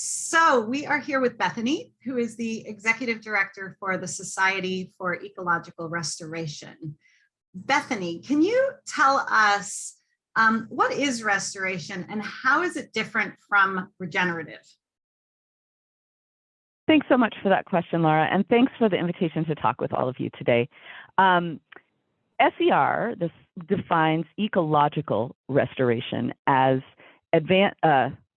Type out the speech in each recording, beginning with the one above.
So we are here with Bethanie, who is the Executive Director for the Society for Ecological Restoration. Bethanie, can you tell us what is restoration and how is it different from regenerative? Thanks so much for that question, Laura, and thanks for the invitation to talk with all of you today. SER defines ecological restoration as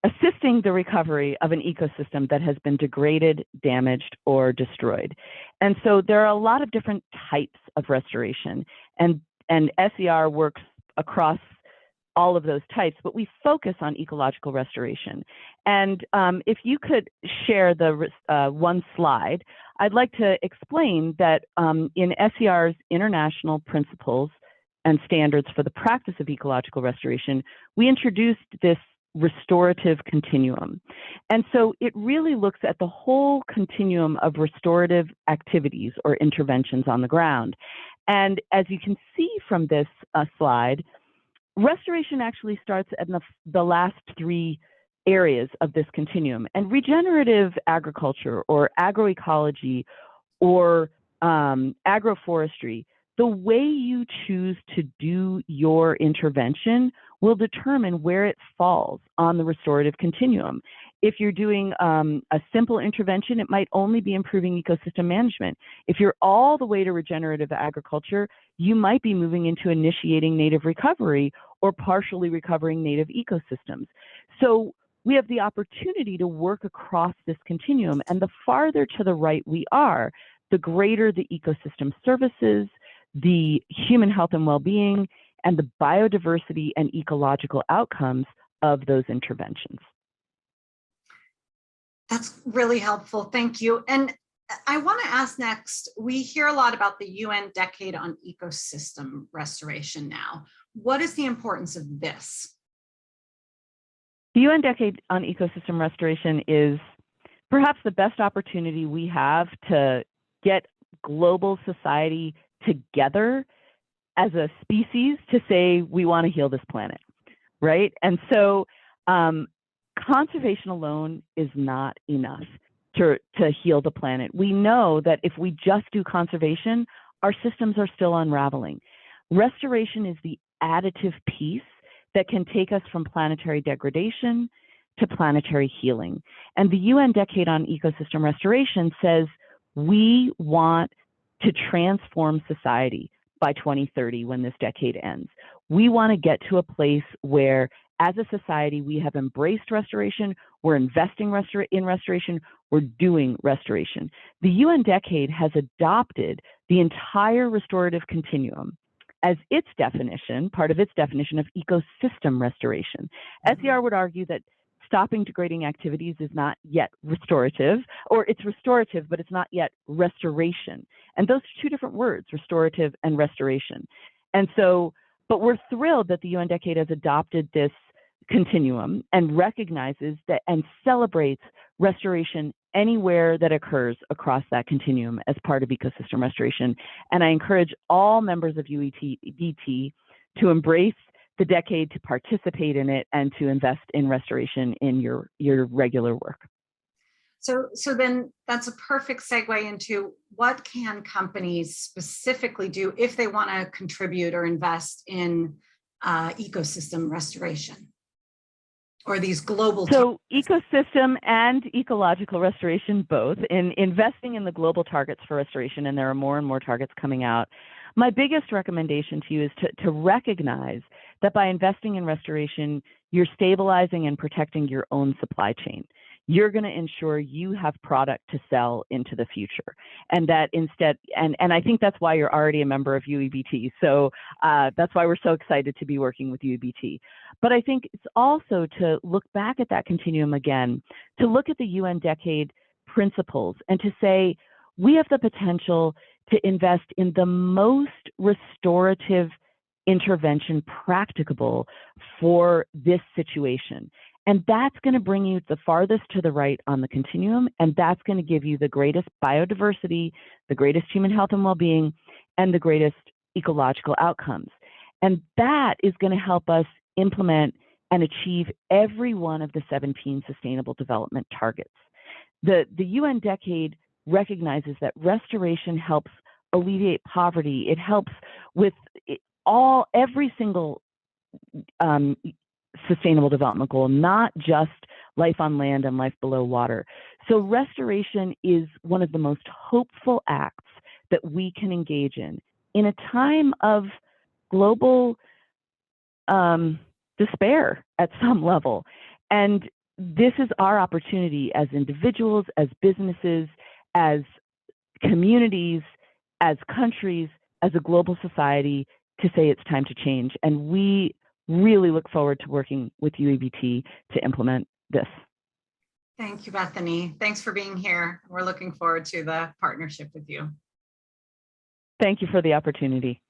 assisting the recovery of an ecosystem that has been degraded, damaged, or destroyed. And so there are a lot of different types of restoration, and SER works across all of those types, but we focus on ecological restoration. And if you could share the one slide, I'd like to explain that in SER's international principles and standards for the practice of ecological restoration, we introduced this restorative continuum. And so it really looks at the whole continuum of restorative activities or interventions on the ground. And as you can see from this slide, restoration actually starts at the last three areas of this continuum. And regenerative agriculture or agroecology or agroforestry, the way you choose to do your intervention will determine where it falls on the restorative continuum. If you're doing a simple intervention, it might only be improving ecosystem management. If you're all the way to regenerative agriculture, you might be moving into initiating native recovery or partially recovering native ecosystems. So we have the opportunity to work across this continuum, and the farther to the right we are, the greater the ecosystem services, the human health and well-being, and the biodiversity and ecological outcomes of those interventions. That's really helpful. Thank you. And I want to ask next, we hear a lot about the UN Decade on Ecosystem Restoration now. What is the importance of this? The UN Decade on Ecosystem Restoration is perhaps the best opportunity we have to get global society together as a species to say we want to heal this planet, right? And so conservation alone is not enough to heal the planet. We know that if we just do conservation, our systems are still unraveling. Restoration is the additive piece that can take us from planetary degradation to planetary healing. And the UN Decade on Ecosystem Restoration says we want to transform society by 2030 when this decade ends. We want to get to a place where as a society we have embraced restoration, we're investing in restoration, we're doing restoration. The UN Decade has adopted the entire restorative continuum as its definition, part of its definition of ecosystem restoration. SER would argue that stopping degrading activities is not yet restorative, or it's restorative, but it's not yet restoration. And those are two different words, restorative and restoration. And so, but we're thrilled that the UN Decade has adopted this continuum and recognizes that and celebrates restoration anywhere that occurs across that continuum as part of ecosystem restoration. And I encourage all members of UEBT to embrace the decade, to participate in it, and to invest in restoration in your regular work. So then that's a perfect segue into what can companies specifically do if they want to contribute or invest in ecosystem restoration or these global So ecosystem and ecological restoration both, in investing in the global targets for restoration, and there are more and more targets coming out. My biggest recommendation to you is to recognize that by investing in restoration, you're stabilizing and protecting your own supply chain. You're going to ensure you have product to sell into the future. And that instead, and I think that's why you're already a member of UEBT. So that's why we're so excited to be working with UEBT. But I think it's also to look back at that continuum again, to look at the UN Decade principles and to say, we have the potential to invest in the most restorative intervention practicable for this situation. And that's going to bring you the farthest to the right on the continuum, and that's going to give you the greatest biodiversity, the greatest human health and well-being, and the greatest ecological outcomes. And that is going to help us implement and achieve every one of the 17 Sustainable Development Targets. The UN Decade recognizes that restoration helps alleviate poverty. It helps with every single sustainable development goal, not just life on land and life below water. So restoration is one of the most hopeful acts that we can engage in a time of global despair at some level. And this is our opportunity as individuals, as businesses, as communities, as countries, as a global society to say it's time to change. And we really look forward to working with UEBT to implement this. Thank you, Bethanie. Thanks for being here. We're looking forward to the partnership with you. Thank you for the opportunity.